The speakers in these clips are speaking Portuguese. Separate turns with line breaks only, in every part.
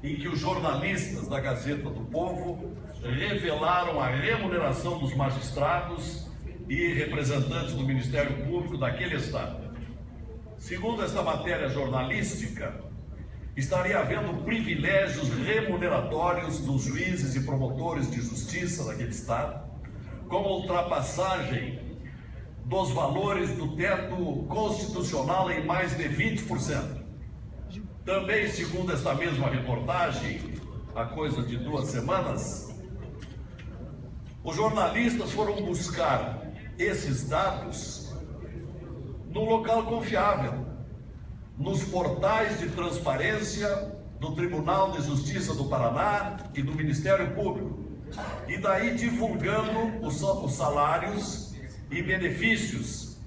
em que os jornalistas da Gazeta do Povo revelaram a remuneração dos magistrados e representantes do Ministério Público daquele estado. Segundo esta matéria jornalística, estaria havendo privilégios remuneratórios dos juízes e promotores de justiça daquele estado, como ultrapassagem dos valores do teto constitucional em mais de 20%. Também, segundo esta mesma reportagem, há coisa de 2 semanas, os jornalistas foram buscar esses dados num local confiável, nos portais de transparência do Tribunal de Justiça do Paraná e do Ministério Público, e daí divulgando os salários e benefícios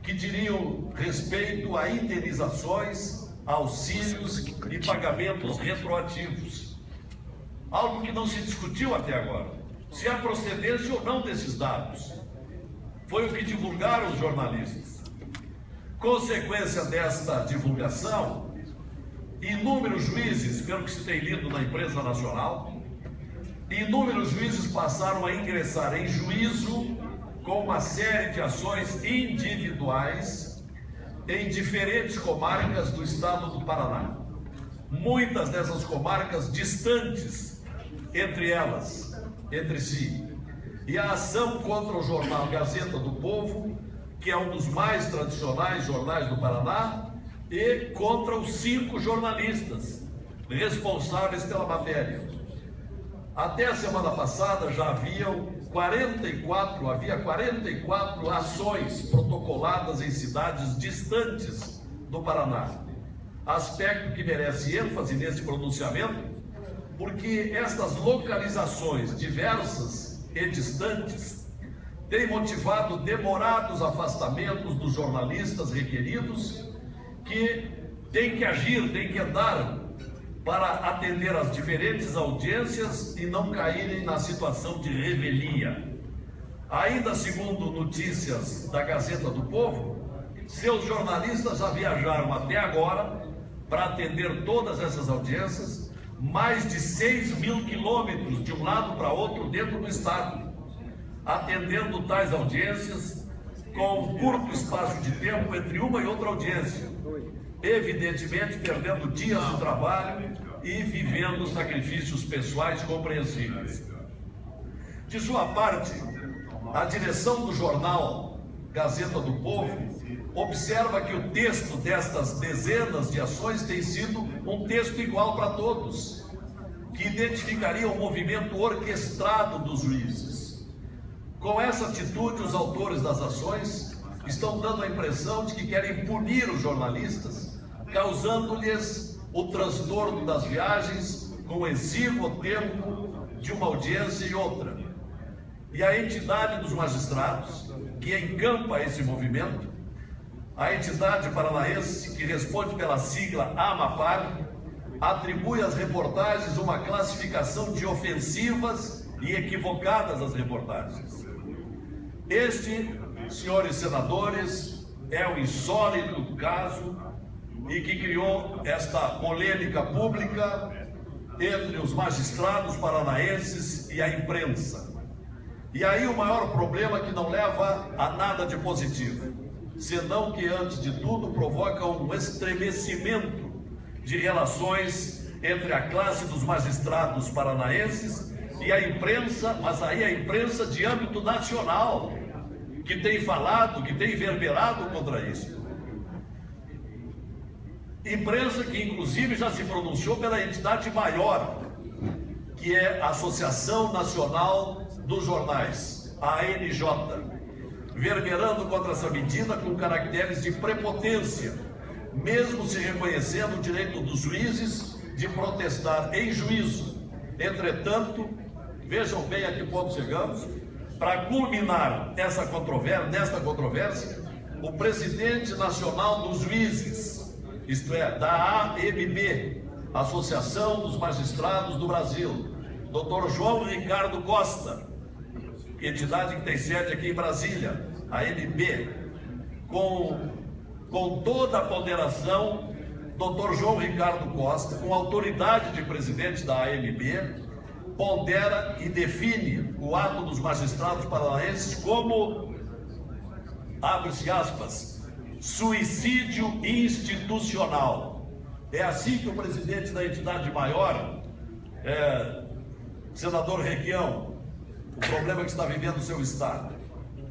que diriam respeito a indenizações, auxílios e pagamentos retroativos. Algo que não se discutiu até agora, se há procedência ou não desses dados. Foi o que divulgaram os jornalistas. Consequência desta divulgação, inúmeros juízes, pelo que se tem lido na imprensa nacional, inúmeros juízes passaram a ingressar em juízo com uma série de ações individuais em diferentes comarcas do estado do Paraná. Muitas dessas comarcas distantes entre si. E a ação contra o jornal Gazeta do Povo, que é um dos mais tradicionais jornais do Paraná, e contra os 5 jornalistas responsáveis pela matéria. Até a semana passada já havia 44 ações protocoladas em cidades distantes do Paraná. Aspecto que merece ênfase nesse pronunciamento, porque estas localizações diversas e distantes têm motivado demorados afastamentos dos jornalistas requeridos, que têm que agir, têm que andar para atender às diferentes audiências e não caírem na situação de revelia. Ainda segundo notícias da Gazeta do Povo, seus jornalistas já viajaram até agora para atender todas essas audiências, mais de 6.000 quilômetros de um lado para outro dentro do estado, atendendo tais audiências com um curto espaço de tempo entre uma e outra audiência, evidentemente perdendo dias de trabalho e vivendo sacrifícios pessoais compreensíveis. De sua parte, a direção do jornal Gazeta do Povo observa que o texto destas dezenas de ações tem sido um texto igual para todos, que identificaria um movimento orquestrado dos juízes. Com essa atitude, os autores das ações estão dando a impressão de que querem punir os jornalistas, causando-lhes o transtorno das viagens com o exíguo tempo de uma audiência e outra. E a entidade dos magistrados, que encampa esse movimento, a entidade paranaense, que responde pela sigla AMAPAR, atribui às reportagens uma classificação de ofensivas e equivocadas às reportagens. Este, senhores senadores, é um insólito caso e que criou esta polêmica pública entre os magistrados paranaenses e a imprensa. E aí o maior problema, que não leva a nada de positivo, senão que, antes de tudo, provoca um estremecimento de relações entre a classe dos magistrados paranaenses e a imprensa, mas aí a imprensa de âmbito nacional, que tem falado, que tem verberado contra isso. Imprensa que inclusive já se pronunciou pela entidade maior, que é a Associação Nacional dos Jornais, a ANJ, verberando contra essa medida com caracteres de prepotência, mesmo se reconhecendo o direito dos juízes de protestar em juízo. Entretanto, vejam bem a que ponto chegamos. Para culminar nesta controvérsia, o presidente nacional dos juízes, isto é, da AMB, Associação dos Magistrados do Brasil, Dr. João Ricardo Costa, entidade que tem sede aqui em Brasília, a AMB, com toda a ponderação, Dr. João Ricardo Costa, com autoridade de presidente da AMB, pondera e define o ato dos magistrados paranaenses como, abre-se aspas, suicídio institucional. É assim que o presidente da entidade maior, senador Requião, o problema que está vivendo o seu estado,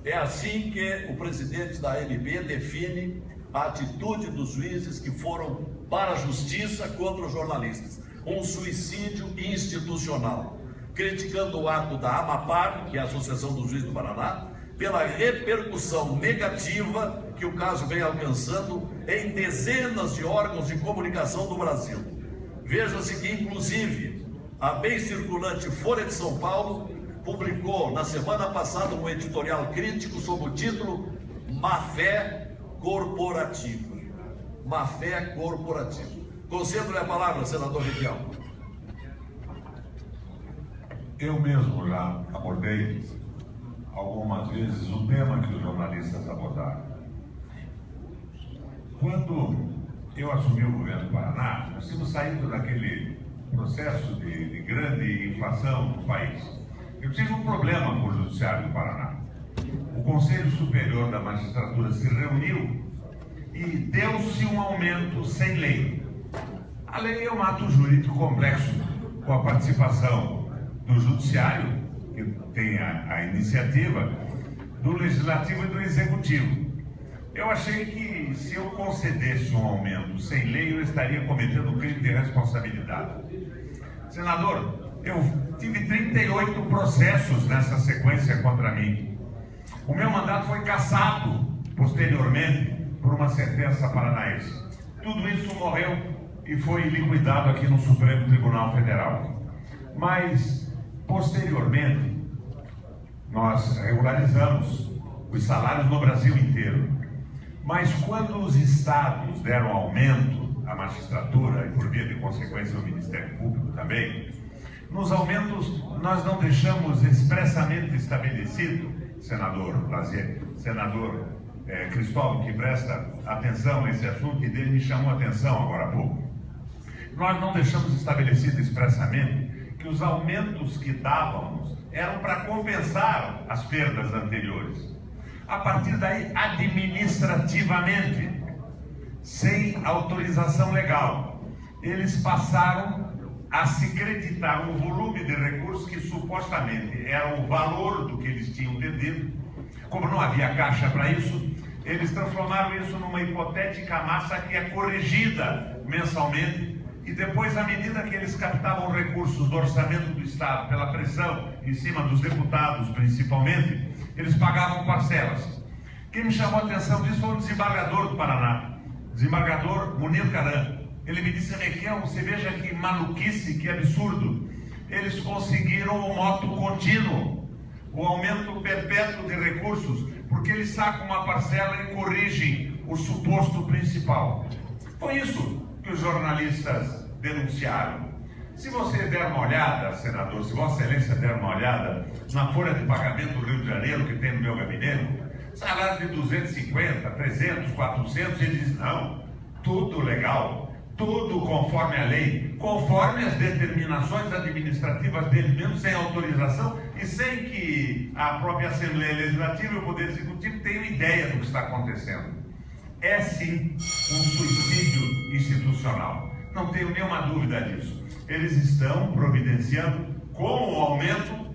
é assim que o presidente da AMB define a atitude dos juízes que foram para a justiça contra os jornalistas. Um suicídio institucional, criticando o ato da AMAPAR, que é a Associação dos Juízes do Paraná, pela repercussão negativa que o caso vem alcançando em dezenas de órgãos de comunicação do Brasil. Veja-se que, inclusive, a bem circulante Folha de São Paulo publicou na semana passada um editorial crítico sob o título Má-fé corporativa. Má-fé corporativa. Concedo-lhe a palavra, senador Requião.
Eu mesmo já abordei algumas vezes o tema que os jornalistas abordaram. Quando eu assumi o governo do Paraná, nós tínhamos saído daquele processo de grande inflação no país. Eu tive um problema com o Judiciário do Paraná. O Conselho Superior da Magistratura se reuniu e deu-se um aumento sem lei. A lei é um ato jurídico complexo, com a participação do Judiciário, que tem a iniciativa, do Legislativo e do Executivo. Eu achei que se eu concedesse um aumento sem lei, eu estaria cometendo um crime de responsabilidade. Senador, eu tive 38 processos nessa sequência contra mim. O meu mandato foi cassado posteriormente por uma sentença paranaense. Tudo isso morreu e foi liquidado aqui no Supremo Tribunal Federal. Mas, posteriormente, nós regularizamos os salários no Brasil inteiro. Mas quando os estados deram aumento à magistratura, e por via de consequência o Ministério Público também, nos aumentos nós não deixamos expressamente estabelecido, senador Lazier, senador Cristóvão, que presta atenção a esse assunto e dele me chamou a atenção agora há pouco, nós não deixamos estabelecido expressamente que os aumentos que dávamos eram para compensar as perdas anteriores. A partir daí, administrativamente, sem autorização legal, eles passaram a se creditar um volume de recursos que supostamente era o valor do que eles tinham pedido. Como não havia caixa para isso, eles transformaram isso numa hipotética massa que é corrigida mensalmente, e depois, à medida que eles captavam recursos do orçamento do Estado, pela pressão em cima dos deputados principalmente, eles pagavam parcelas. Quem me chamou a atenção disso foi o desembargador do Paraná, desembargador Munir Caran. Ele me disse: Requião, você veja que maluquice, que absurdo. Eles conseguiram o moto contínuo, o aumento perpétuo de recursos, porque eles sacam uma parcela e corrigem o suposto principal. Foi isso que os jornalistas denunciaram. Se você der uma olhada, senador, se Vossa Excelência der uma olhada na folha de pagamento do Rio de Janeiro, que tem no meu gabinete, salário de 250, 300, 400, ele diz: não, tudo legal, tudo conforme a lei, conforme as determinações administrativas dele mesmo, sem autorização e sem que a própria Assembleia Legislativa e o Poder Executivo tenham ideia do que está acontecendo. É sim um suicídio institucional, não tenho nenhuma dúvida disso. Eles estão providenciando, com o aumento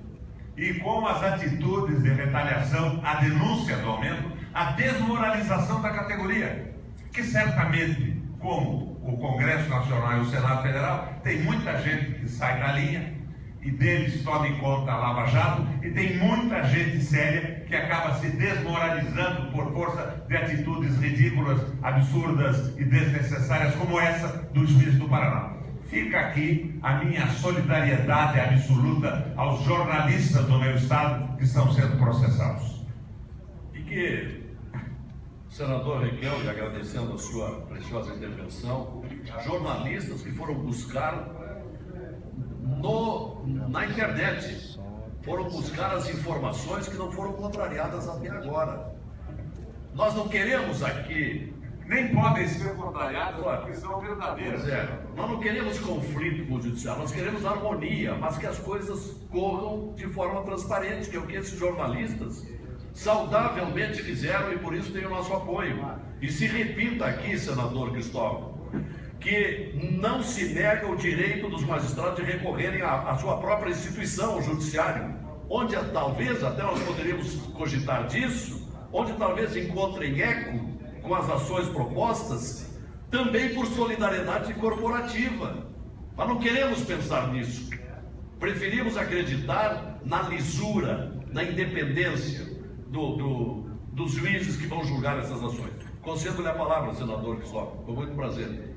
e com as atitudes de retaliação, a denúncia do aumento, a desmoralização da categoria, que certamente, como o Congresso Nacional e o Senado Federal, tem muita gente que sai da linha e deles toma em conta a Lava Jato, e tem muita gente séria que acaba se desmoralizando por força de atitudes ridículas, absurdas e desnecessárias como essa do juiz do Paraná. Fica aqui a minha solidariedade absoluta aos jornalistas do meu estado que estão sendo processados.
E que, senador Requião, agradecendo a sua preciosa intervenção, jornalistas que foram buscar na internet, foram buscar as informações que não foram contrariadas até agora. Nós não queremos aqui
nem podem ser contrariadas porque são verdadeiras.
Pois é, nós não queremos conflito com o judiciário, nós queremos harmonia, mas que as coisas corram de forma transparente, que é o que esses jornalistas saudavelmente fizeram e por isso tem o nosso apoio. E se repita aqui, senador Cristóvão, que não se nega o direito dos magistrados de recorrerem à sua própria instituição, o judiciário, onde talvez, até nós poderíamos cogitar disso, onde talvez encontrem eco com as ações propostas, também por solidariedade corporativa. Mas não queremos pensar nisso. Preferimos acreditar na lisura, na independência dos juízes que vão julgar essas ações. Concedo-lhe a palavra, senador Cristóvão. Com muito prazer.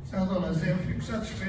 Senador Lazer, eu fico satisfeito.